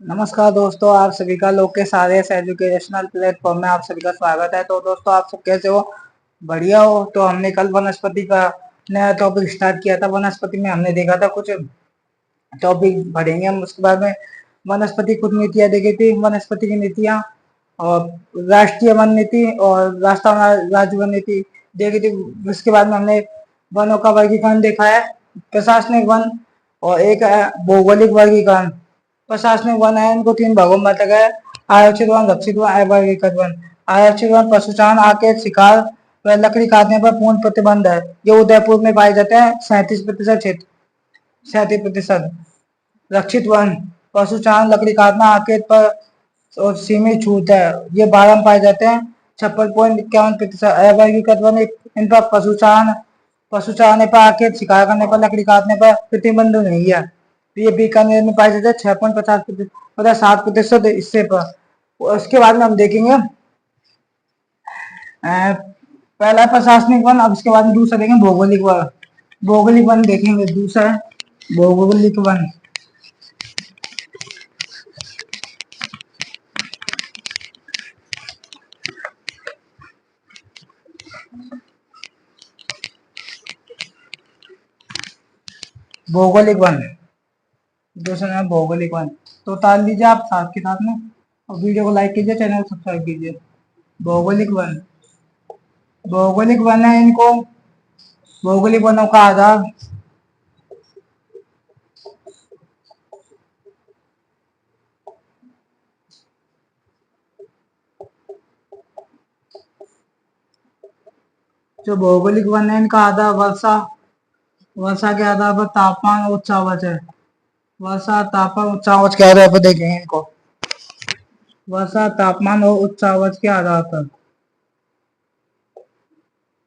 नमस्कार दोस्तों, आप सभी का लोकेश आर्यस एजुकेशनल प्लेटफॉर्म में आप सभी का स्वागत है। तो दोस्तों, आप सब कैसे हो? बढ़िया हो? तो हमने कल वनस्पति का नया टॉपिक स्टार्ट किया था। वनस्पति में हमने देखा था कुछ टॉपिक पढ़ेंगे हम। उसके बाद में वनस्पति कुछ नीतियां देखी थी, वनस्पति की नीतियां और राष्ट्रीय वन नीति और राष्ट्रीय राज्य वन नीति देखी थी। उसके बाद में हमने वनों का वर्गीकरण देखा है, प्रशासनिक वन और एक है भौगोलिक वर्गीकरण। प्रशासनिक वन है, इनको तीन भागों में बांटा गया है: आरक्षित वन, रक्षित वन, अवर्गीकृत वन। आरक्षित वन पशुचारण, आके शिकार व लकड़ी काटने पर पूर्ण प्रतिबंध है। ये उदयपुर में पाए जाते हैं 37% क्षेत्र, 37%। रक्षित वन पशुचारण, लकड़ी काटना, आकेट पर और सीमित छूट है, ये 12 में पाए जाते हैं 56.51%। अवर्गीकृत वन इन पर पशुचारण पर, आकेट शिकार करने पर, लकड़ी काटने पर प्रतिबंध नहीं है। तो ये बीकानेर में पाए जाते हैं 6.50%, मतलब 7% इससे पर। उसके बाद में हम देखेंगे पहला प्रशासनिक वन, अब इसके बाद में दूसरा देखेंगे भौगोलिक वन। भौगोलिक वन देखेंगे, दूसरा है भौगोलिक वन। भौगोलिक वन, दूसरा नाम भौगोलिक वन। तो उतार लीजिए आप साथ के साथ में, और वीडियो को लाइक कीजिए, चैनल को सब्सक्राइब कीजिए। भौगोलिक वन, भौगोलिक वन है इनको भौगोलिक वनों का आधार जो भौगोलिक वन है इनका आधार वर्षा वर्षा के आधार पर तापमान और उच्चावच है। वर्षा, तापमान, उच्चावच के आधार पर देखेंगे इनको। वर्षा, तापमान और उच्चावच के आधार पर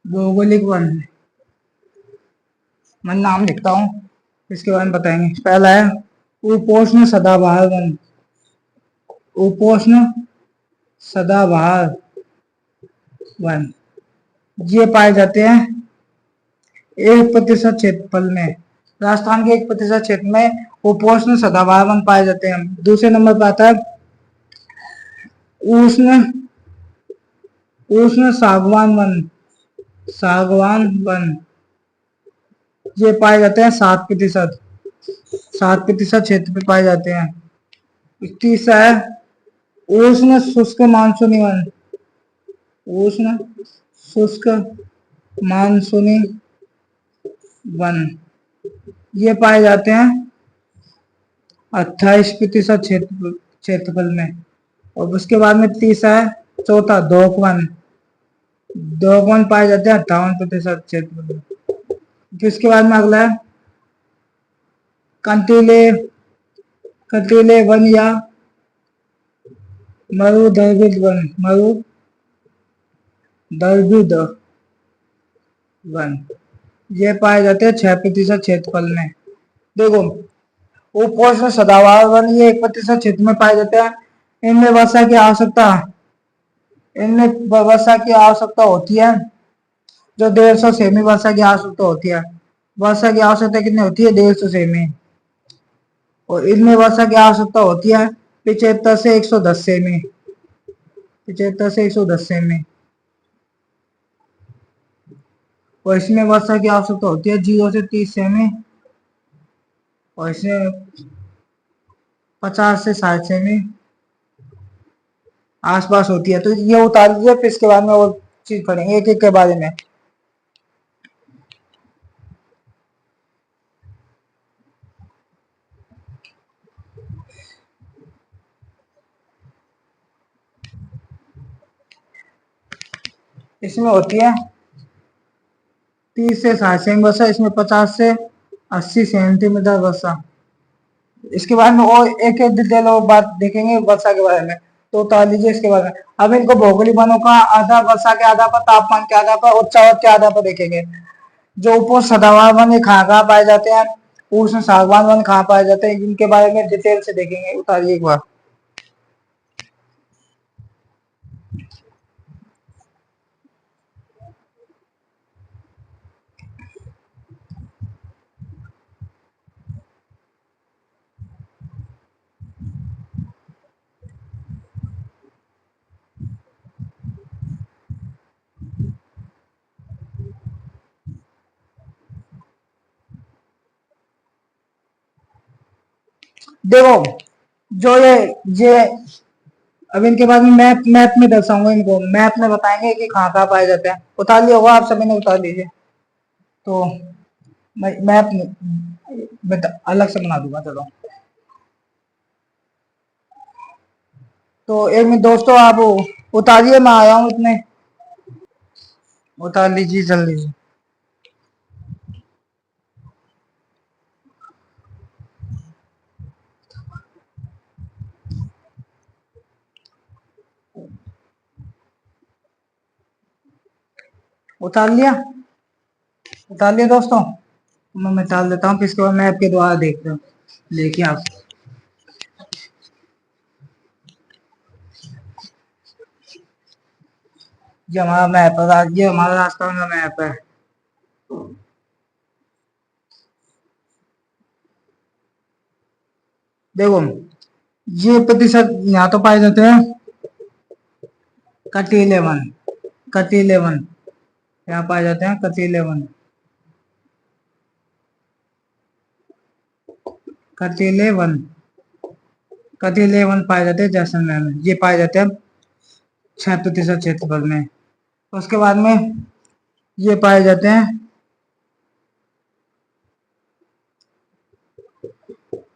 भौगोलिक वन। मैं नाम लिखता हूँ, इसके बारे में बताएंगे। पहला है उपोष्ण सदाबहार वन। उपोष्ण सदाबहार वन, ये पाए जाते हैं 1% क्षेत्रफल में। राजस्थान के 1% क्षेत्र में उपोष्ण सदाबहार वन पाए जाते हैं। दूसरे नंबर पर आता है उष्ण उष्ण सागवान वन। सागवान वन, ये पाए जाते हैं 7% क्षेत्र पे पाए जाते हैं। तीसरा है उष्ण शुष्क मानसूनी वन। उष्ण शुष्क मानसूनी वन, ये पाए जाते हैं 28% क्षेत्रफल में। और उसके बाद में तीसरा है, चौथा दोक वन। दोक वन पाए जाते हैं 58% क्षेत्रफल में। जिसके बाद में अगला है कंटीले कंटीले वन या मरुदर्भिद वन। मरुदर्भिद वन, ये पाए जाते हैं 6% क्षेत्रफल में। देखो, उपोष्ण सदाबहार वन ये 1% क्षेत्र में पाए जाते हैं। इनमें वर्षा की आवश्यकता इनमें वर्षा की आवश्यकता होती है जो 150 सेमी वर्षा की आवश्यकता होती है। वर्षा की आवश्यकता कितनी होती है? 150 सेमी। और इनमें वर्षा की आवश्यकता होती है 75 से 110 सेमी। 75 से 110 सेमी। और इसमें वर्षा की आवश्यकता होती है 0 से 30 सेमी। और इसमें 50 से 60 सेमी आसपास होती है। तो ये उतार लीजिए, फिर इसके बाद में और चीज पढ़ेंगे एक एक के बारे में। इसमें होती है 30 से 60 सेमी वर्षा, इसमें 50 से 80 सेंटीमीटर वर्षा। इसके बारे में और एक एक डिटेल और बात देखेंगे वर्षा के बारे में, तो उतार लीजिए इसके बारे में। अब इनको भौगोलिक वनों का आधार वर्षा के आधार पर, तापमान के आधार पर, उच्चावच के आधार पर देखेंगे। जो उप सदाबहार वन ये कहाँ कहाँ पाए जाते हैं, उष्ण सागवान वन कहाँ पाए जाते हैं, इनके बारे में डिटेल से देखेंगे। उतारिए एक बार। देखो जो ये अब इनके बाद में मैप मैप में दर्शाऊंगा इनको, मैप में बताएंगे कि कहाँ कहाँ पाए जाते हैं। उतार लिया होगा आप सभी ने, उतार लीजिए। तो मैप अलग से बना दूंगा, चलो। तो एक मिनट दोस्तों, आप उतारिए, मैं आया हूँ इतने। उतार लीजिए जल्दी से। उतार लिया, उतार लिया दोस्तों। मैं मिटाल देता हूँ, फिर इसके बाद मैप के द्वारा देखते हो देखिए आप। ये हमारा मैप है, ये हमारा राजस्थान का मैप है। देखो ये प्रतिशत यहाँ तो पाए जाते हैं, कटी 11, कटी 11 यहाँ पाए जाते हैं, कटी 11, कटी 11, कटी 11 पाए जाते हैं जैसलमेर में। ये पाए जाते हैं 6% क्षेत्रफल में। उसके बाद में ये पाए जाते हैं,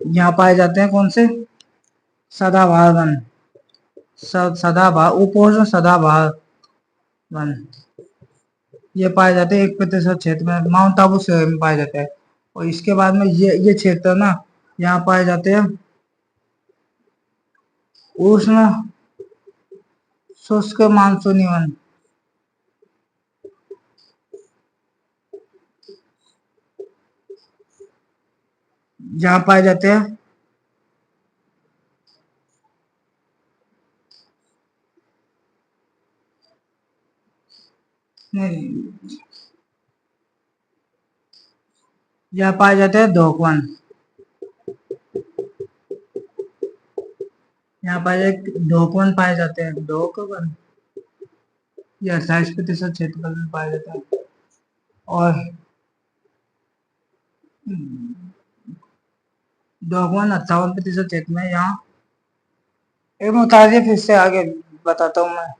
यहाँ पाए जाते हैं कौन से, सदाबहार वन, सदाबहार उपोष्ण सदाबहार वन। ये पाए जाते हैं 1% क्षेत्र में, माउंट आबू शहर में पाए जाते हैं। और इसके बाद में ये क्षेत्र ना, यहाँ पाए जाते हैं उष्ण शुष्क मानसूनी वन। जहाँ पाए जाते हैं नहीं, यहाँ पाए जाते हैं धोकवन। यहाँ पाए जाते धोकवन, पाए जाते हैं धोकवन। ये 28% क्षेत्रफल में पाए जाते हैं। और धोकवन 58% क्षेत्र में यहाँ। एक मिनट उतारिए, फिर से आगे बताता हूँ मैं।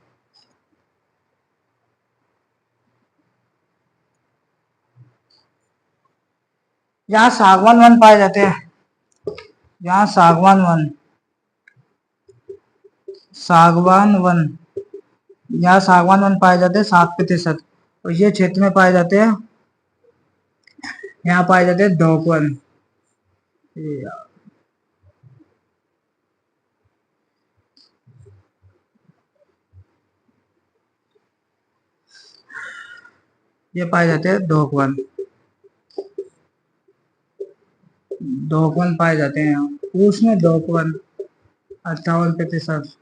यहाँ सागवान वन पाए जाते हैं, यहाँ सागवान वन, सागवान वन, यहाँ सागवान वन पाए जाते हैं 7%। और ये क्षेत्र में पाए जाते हैं, यहाँ पाए जाते हैं ढोकवन। ये पाए जाते हैं ढोकवन, ढोकवन पाए जाते हैं यहाँ उसमें ढोकवन 58%।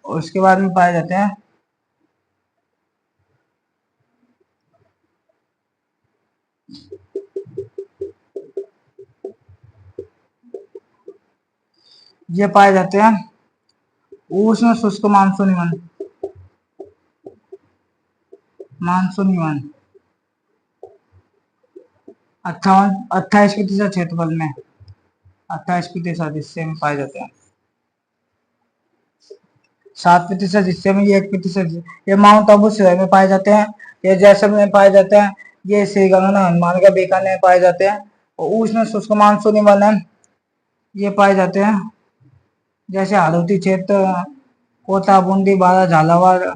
और उसके बाद में पाए जाते हैं, ये पाए जाते हैं उष्ण शुष्क मानसूनी वन, मानसूनी वन 28% क्षेत्रफल में, 28% हिस्से में पाए जाते हैं। 7% हिस्से में, ये 1%। ये माउंट आबू शहर में पाए जाते हैं, ये जैसलमेर में पाए जाते हैं, ये श्री गंगा हनुमानगढ़ बीकानेर में पाए जाते हैं। और उष्ण शुष्क मानसूनी वन है, ये पाए जाते हैं जैसे हाड़ौती क्षेत्र, कोटा, बूंदी, बारा, झालावाड़,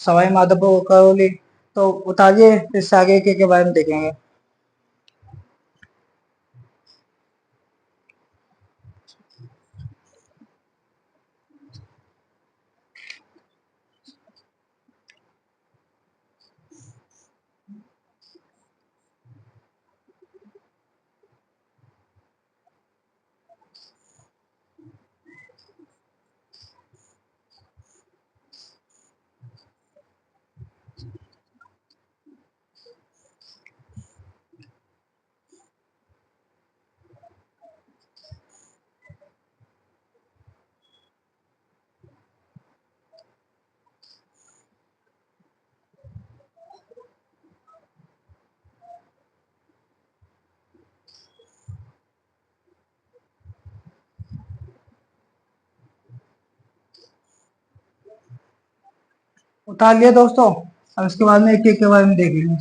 सवाई माधोपुर, करौली। तो बताइए इससे आगे के बारे में देखेंगे। उतार लिया दोस्तों। अब इसके बाद में एक एक के बारे में देखेंगे।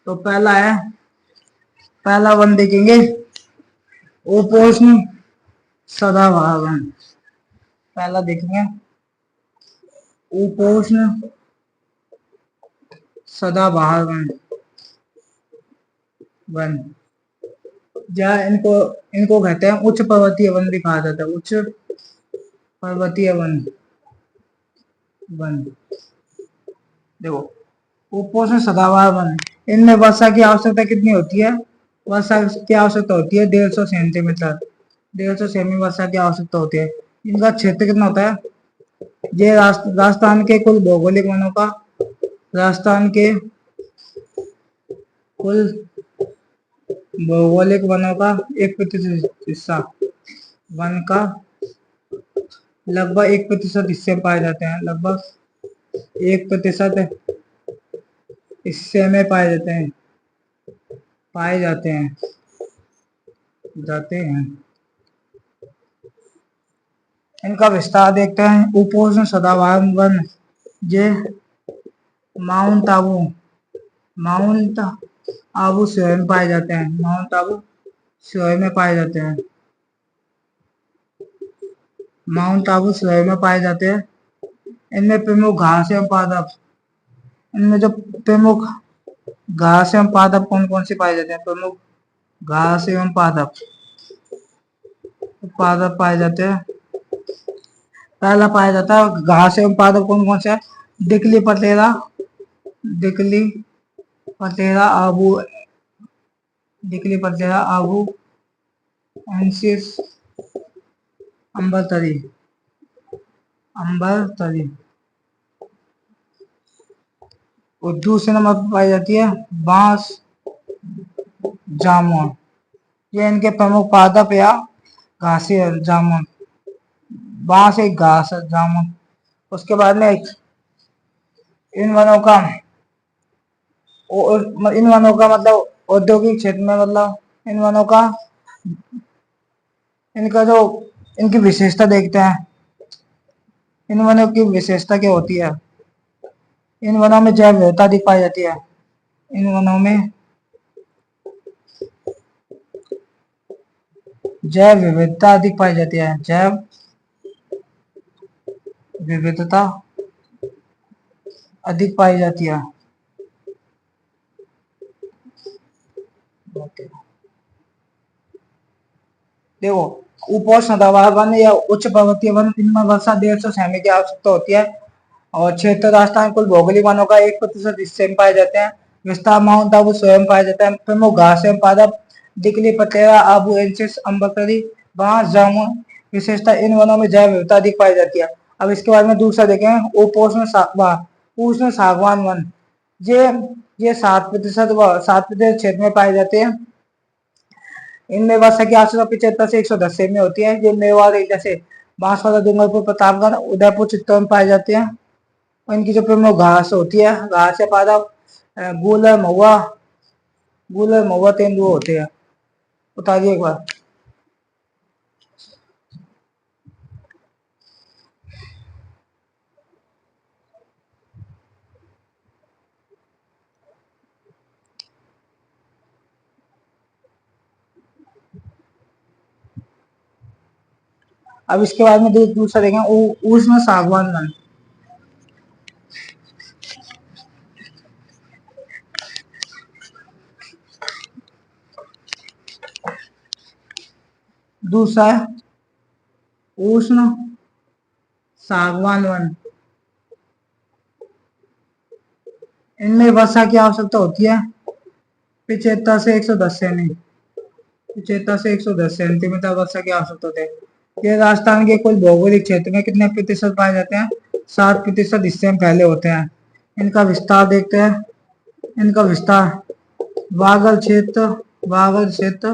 तो पहला वन देखेंगे, उपोष्ण सदाबहार वन। पहला देखेंगे उपोष्ण सदाबहार वन। वन जहाँ इनको इनको कहते हैं उच्च पर्वतीय वन भी कहा जाता है, उच्च पर्वतीय वन। वन देखो, उपोष्ण सदाबहार वन, इनमें वर्षा की आवश्यकता कितनी होती है? वर्षा की आवश्यकता होती है 150 सेंटीमीटर। 150 सेमी वर्षा की आवश्यकता होती है। इनका क्षेत्र कितना होता है? ये राजस्थान के कुल भौगोलिक वनों का, राजस्थान के कुल भौगोलिक वनों का 1% हिस्सा, वन का लगभग 1% हिस्से पाए जाते हैं। लगभग 1% हिस्से में पाए जाते हैं। इनका विस्तार देखते हैं। उपोष्ण सदाबहार वन ये माउंट आबू स्वयं पाए जाते हैं। माउंट आबू स्वयं में पाए जाते हैं। माउंट आबू स्वयं में पाए जाते हैं। इनमें प्रमुख घास एवं पादप, इनमें जो प्रमुख घास एवं पादप कौन कौन से पाए जाते हैं? प्रमुख घास एवं पादप पाए जाते हैं। पहला पाया जाता है घास एवं पादप कौन कौन से है? डिकली पटेरा, डिकली पटेरा आबू, डिकली पटेरा आबू, एंसिस, अंबरतरी, अंबरतरी। और दूसरे नंबर पर पाई जाती है बांस जामुन। ये इनके प्रमुख पादप या घासी है। जामुन, बांस एक घास है, जामुन। उसके बाद में इन वनों का इन वनों का मतलब औद्योगिक क्षेत्र में, मतलब इन वनों का इनका जो इनकी विशेषता देखते हैं। इन वनों की विशेषता क्या होती है? इन वनों में जैव विविधता अधिक पाई जाती है। इन वनों में जैव विविधता अधिक पाई जाती है। जैव विविधता अधिक पाई जाती है। देखो, उपोष्ण सदाबहार वन या उच्च पर्वतीय वन, इनमें वर्षा 150 सेमी की आवश्यकता होती है। और क्षेत्र राजस्थान कुल भौगोलिक वनों का 1% हिस्से में पाए जाते हैं। विस्तार माउंट आबू स्वयं पाया जाता है। प्रमुख घास एवं पादप डिकली पटेरा आबू एंसिस अम्बरतरी बांस जामुन। विशेषता इन वनों में जैव विविधता अधिक पाई जाती है। अब इसके बाद में दूसरा देखें, उपोष्ण सागवान वन। ये ये 7% क्षेत्र में पाए जाते हैं। इनमें वर्षा की आवश्यकता 75 से 110 सेमी होती है। ये मेवाड़ जैसे बांसवाड़ा, डूंगरपुर, प्रतापगढ़, उदयपुर, चित्तौड़ में पाए जाते हैं। और इनकी जो प्रमुख घास होती है, घास या पादप गूलर महुआ तेंदुआ होते हैं। बताइए एक बार। अब इसके बाद में दूसरा देखें, उष्ण सागवान वन। दूसरा है उष्ण सागवान वन। इनमें वर्षा की आवश्यकता होती है 75 से 110 सेमी, 75 से 110 सेंटीमीटर वर्षा की आवश्यकता होती है। ये राजस्थान के कुल भौगोलिक क्षेत्र में कितने प्रतिशत पाए जाते हैं? 7% हिस्से में फैले होते हैं। इनका विस्तार देखते हैं। इनका विस्तार बागल क्षेत्र, बागल क्षेत्र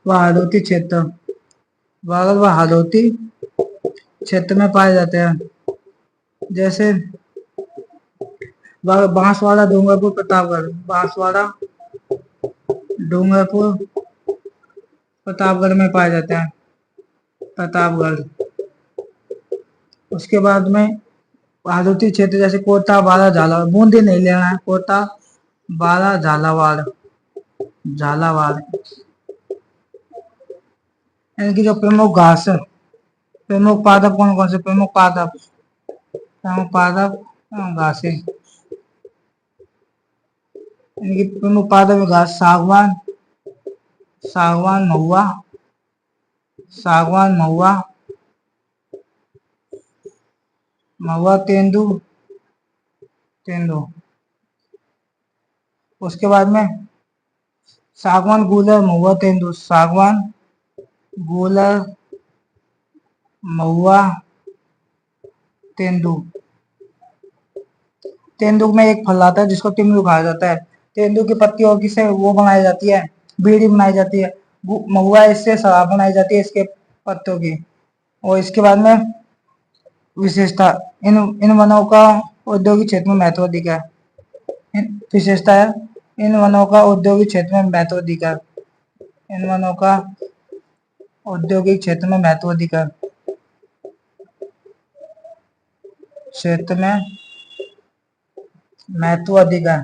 व हादोती क्षेत्र, बागल व हादोती क्षेत्र में पाए जाते हैं। जैसे बांसवाड़ा, डूंगरपुर, प्रतापगढ़, बांसवाड़ा, डूंगरपुर, प्रतापगढ़ में पाए जाते हैं। प्रतापगढ़। उसके बाद में आदुती क्षेत्र जैसे कोटा बारा झालावाड़, बूंदी नहीं लेना है, कोटा बारा झालावाड़, झालावाड़। इनकी जो प्रमुख घास है, प्रमुख पादप कौन कौन से, प्रमुख पादप, प्रमुख पादप घासें, इनकी प्रमुख पादप घास सागवान, सागवान महुआ, सागवान महुआ, महुआ तेंदू, तेंदू। उसके बाद में सागवान गूलर महुआ तेंदू, सागवान गूलर महुआ तेंदू। तेंदू में एक फल आता है जिसको तिमरू कहा जाता है। तेंदू की पत्तियों की से वो बनाई जाती है, बीड़ी बनाई जाती है। महुआ इससे शराब बनाई जाती है इसके पत्तों की। और इसके बाद में विशेषता, इन इन वनों का औद्योगिक क्षेत्र में महत्व अधिक है। विशेषता है, इन वनों का औद्योगिक क्षेत्र में महत्व अधिक है। इन वनों का औद्योगिक क्षेत्र में महत्व अधिक है, क्षेत्र में महत्व अधिक है।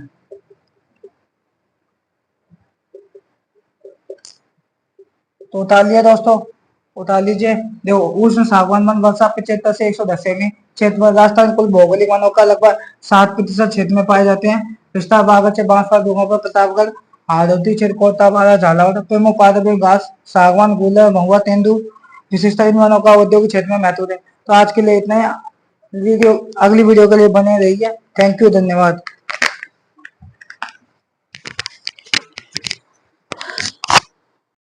तो उतार लिया दोस्तों, उतार लीजिए। देखो उष्ण सागवान वन वर्षा 75 से 110 सेमी क्षेत्र, राजस्थान कुल भौगोलिक वनों का लगभग 7% क्षेत्र में पाए जाते हैं। विस्तार बागत से बांसवाड़ा, डूंगरपुर, प्रतापगढ़, हाड़ौती क्षेत्र, कोटाबाड़ा, झालावाड़। प्रमुख पादप घास सागवान, गूलर, महुआ, तेंदू। विशेषता, इन वनों का औद्योगिक क्षेत्र में महत्व है। तो आज के लिए इतना ही। वीडियो, अगली वीडियो के लिए बने रहिए। थैंक यू, धन्यवाद।